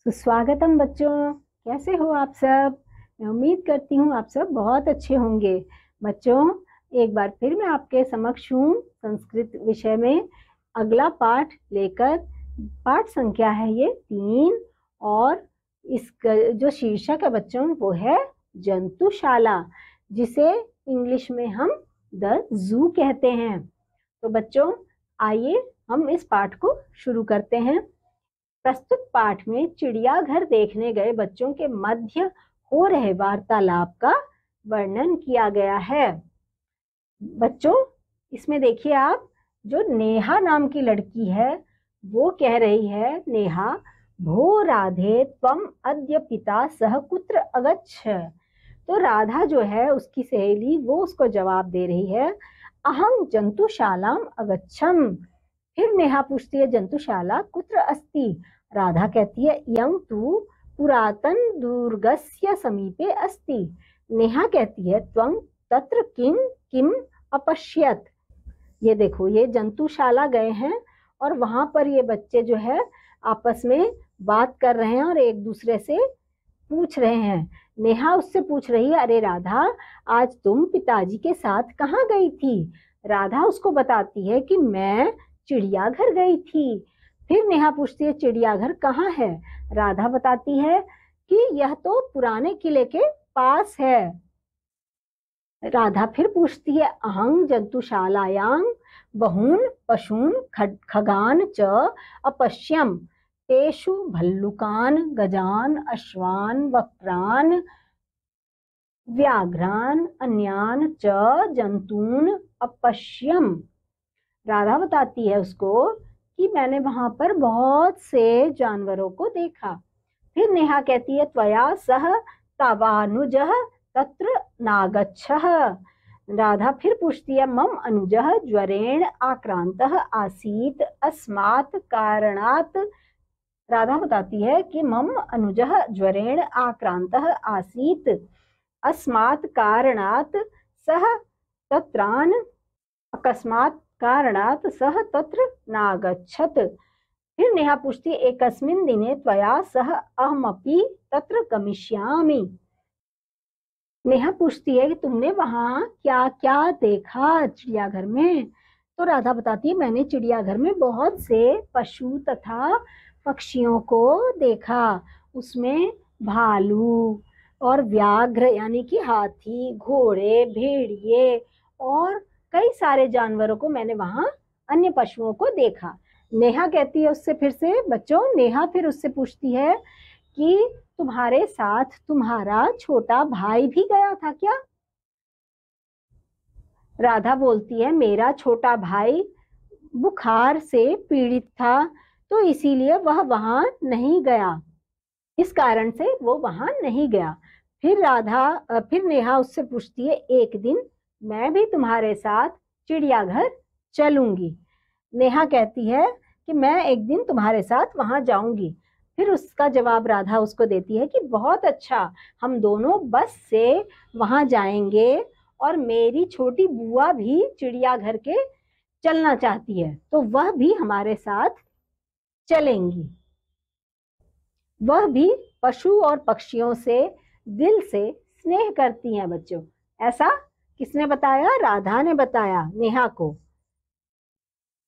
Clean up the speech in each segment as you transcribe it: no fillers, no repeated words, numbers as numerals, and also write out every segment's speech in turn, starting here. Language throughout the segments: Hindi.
सुस्वागतम बच्चों। कैसे हो आप सब? मैं उम्मीद करती हूँ आप सब बहुत अच्छे होंगे। बच्चों, एक बार फिर मैं आपके समक्ष हूँ संस्कृत विषय में अगला पाठ लेकर। पाठ संख्या है ये 3 और इसका जो शीर्षक है बच्चों वो है जंतुशाला, जिसे इंग्लिश में हम द जू कहते हैं। तो बच्चों, आइए हम इस पाठ को शुरू करते हैं। प्रस्तुत पाठ में चिड़ियाघर देखने गए बच्चों के मध्य हो रहे वार्तालाप का वर्णन किया गया है। बच्चों, इसमें देखिए आप, जो नेहा नाम की लड़की है वो कह रही है, नेहा, भो राधे त्वम अद्य पिता सह कुत्र अगच्छ। तो राधा जो है उसकी सहेली, वो उसको जवाब दे रही है, अहं जंतुशालाम अगच्छम। फिर नेहा पूछती है, जंतुशाला कुत्र अस्ति? राधा कहती है, यं तु पुरातन दुर्गस्य समीपे अस्ति। नेहा कहती है, त्वं तत्र किं किम अपश्यत। ये देखो, ये जंतुशाला गए हैं और वहां पर ये बच्चे जो है आपस में बात कर रहे हैं और एक दूसरे से पूछ रहे हैं। नेहा उससे पूछ रही है, अरे राधा, आज तुम पिताजी के साथ कहाँ गई थी? राधा उसको बताती है कि मैं चिड़ियाघर गई थी। फिर नेहा पूछती है, चिड़ियाघर कहाँ है? राधा बताती है कि यह तो पुराने किले के पास है। राधा फिर पूछती है, अहं जंतुशालायां बहून पशून खगान च अपश्यम, तेषु भल्लुकान गजान अश्वान वक्रान व्याघ्रान अन्यान च जंतून अपश्यम। राधा बताती है उसको कि मैंने वहां पर बहुत से जानवरों को देखा। फिर नेहा कहती है, त्वया सह तवानुजः तत्र नागच्छः। राधा फिर पूछती है, मम अनुजः ज्वरेण आक्रांतः आसीत् अस्मात् कारणात्। राधा बताती है कि मम अनुजः ज्वरेण आक्रांतः आसीत् अस्मात् कारणात् सह तत्रान अकस्मात् कारणात् सह तत्र नागच्छत्। फिर नेहा पूछती है, एकस्मिन् दिने त्वया सह अहमपि तत्र गमिष्यामि। नेहा पूछती है कि तुमने वहां क्या क्या देखा चिड़ियाघर में? तो राधा बताती है, मैंने चिड़ियाघर में बहुत से पशु तथा पक्षियों को देखा। उसमें भालू और व्याघ्र यानी कि हाथी, घोड़े, भेड़िए और कई सारे जानवरों को मैंने वहां, अन्य पशुओं को देखा। नेहा कहती है उससे, फिर से बच्चों, नेहा फिर उससे पूछती है कि तुम्हारे साथ तुम्हारा छोटा भाई भी गया था क्या? राधा बोलती है, मेरा छोटा भाई बुखार से पीड़ित था तो इसीलिए वह वहां नहीं गया, इस कारण से वो वहां नहीं गया। फिर नेहा उससे पूछती है, एक दिन मैं भी तुम्हारे साथ चिड़ियाघर चलूंगी। नेहा कहती है कि मैं एक दिन तुम्हारे साथ वहां जाऊंगी। फिर उसका जवाब राधा उसको देती है कि बहुत अच्छा, हम दोनों बस से वहां जाएंगे और मेरी छोटी बुआ भी चिड़ियाघर के चलना चाहती है तो वह भी हमारे साथ चलेंगी। वह भी पशु और पक्षियों से दिल से स्नेह करती हैं बच्चों। ऐसा किसने बताया? राधा ने बताया नेहा को।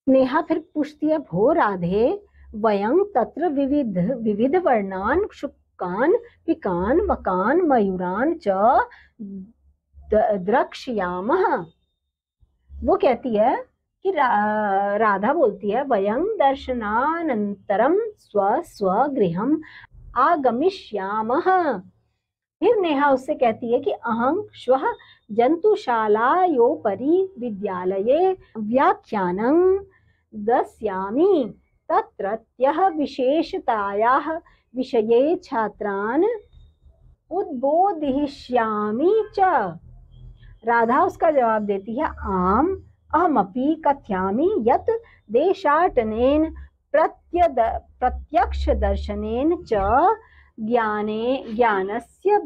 नेहा फिर पूछती है, भो राधे, वयं तत्र विविध विविध वर्णान शुकान पिकान वकान मयूरान च द्रक्ष्यामः। वो कहती है कि राधा बोलती है, वयं दर्शनानंतरम स्व स्व गृहम आगमिष्यामः। फिर नेहा उससे कहती है कि अहं श्वः जंतुशालायोपरि विद्यालये व्याख्यानं दस्यामि, तत्रत्यः विशेषतायाः विषये छात्रान् उद्बोधयिष्यामि च। राधा उसका जवाब देती है, आम अहमपि कथयामि यत् देशाटनेन प्रत्यक्ष दर्शनेन च ज्ञानस्य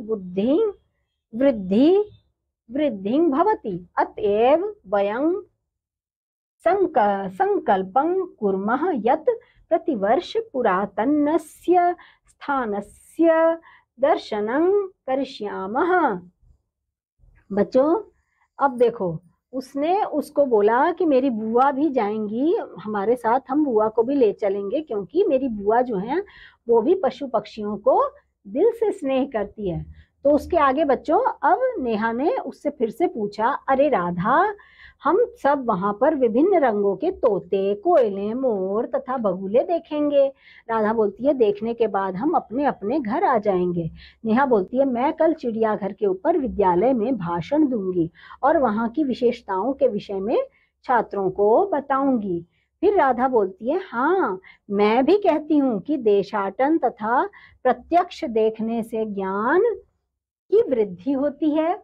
वृद्धिं भवति। अतएव वयं संकल्पं कुर्मः यत् प्रतिवर्ष पुरातनस्य स्थानस्य दर्शनं करिष्यामः। बच्चों अब देखो, उसने उसको बोला कि मेरी बुआ भी जाएंगी हमारे साथ, हम बुआ को भी ले चलेंगे, क्योंकि मेरी बुआ जो है वो भी पशु पक्षियों को दिल से स्नेह करती है। तो उसके आगे बच्चों अब नेहा ने उससे फिर से पूछा, अरे राधा, हम सब वहां पर विभिन्न रंगों के तोते, कोयले, मोर तथा बगुले देखेंगे। राधा बोलती है, देखने के बाद हम अपने अपने घर आ जाएंगे। नेहा बोलती है, मैं कल चिड़ियाघर के ऊपर विद्यालय में भाषण दूंगी और वहां की विशेषताओं के विषय में छात्रों को बताऊंगी। फिर राधा बोलती है, हाँ, मैं भी कहती हूँ कि देशाटन तथा प्रत्यक्ष देखने से ज्ञान की वृद्धि होती है।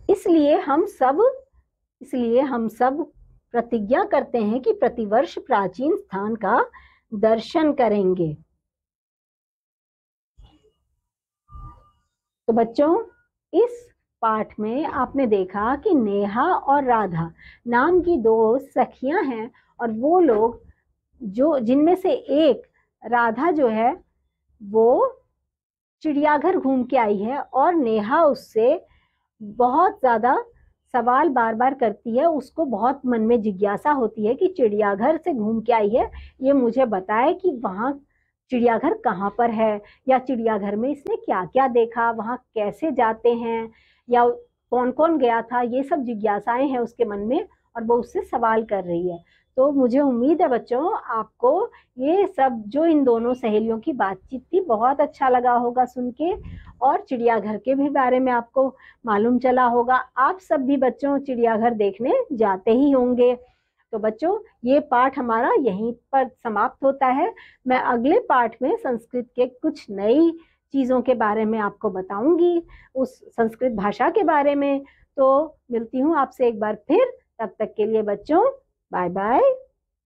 इसलिए हम सब प्रतिज्ञा करते हैं कि प्रतिवर्ष प्राचीन स्थान का दर्शन करेंगे। तो बच्चों, इस पाठ में आपने देखा कि नेहा और राधा नाम की दो सखियां हैं, और वो लोग जिनमें से एक राधा जो है वो चिड़ियाघर घूम के आई है, और नेहा उससे बहुत ज्यादा सवाल बार बार करती है। उसको बहुत मन में जिज्ञासा होती है कि चिड़ियाघर से घूम के आई है, ये मुझे बताए कि वहाँ चिड़ियाघर कहाँ पर है, या चिड़ियाघर में इसने क्या क्या देखा, वहाँ कैसे जाते हैं, या कौन कौन गया था। ये सब जिज्ञासाएं हैं उसके मन में, और वो उससे सवाल कर रही है। तो मुझे उम्मीद है बच्चों, आपको ये सब जो इन दोनों सहेलियों की बातचीत थी बहुत अच्छा लगा होगा सुन के, और चिड़ियाघर के भी बारे में आपको मालूम चला होगा। आप सब भी बच्चों चिड़ियाघर देखने जाते ही होंगे। तो बच्चों, ये पाठ हमारा यहीं पर समाप्त होता है। मैं अगले पाठ में संस्कृत के कुछ नई चीज़ों के बारे में आपको बताऊंगी, उस संस्कृत भाषा के बारे में। तो मिलती हूँ आपसे एक बार फिर, तब तक के लिए बच्चों बाय बाय।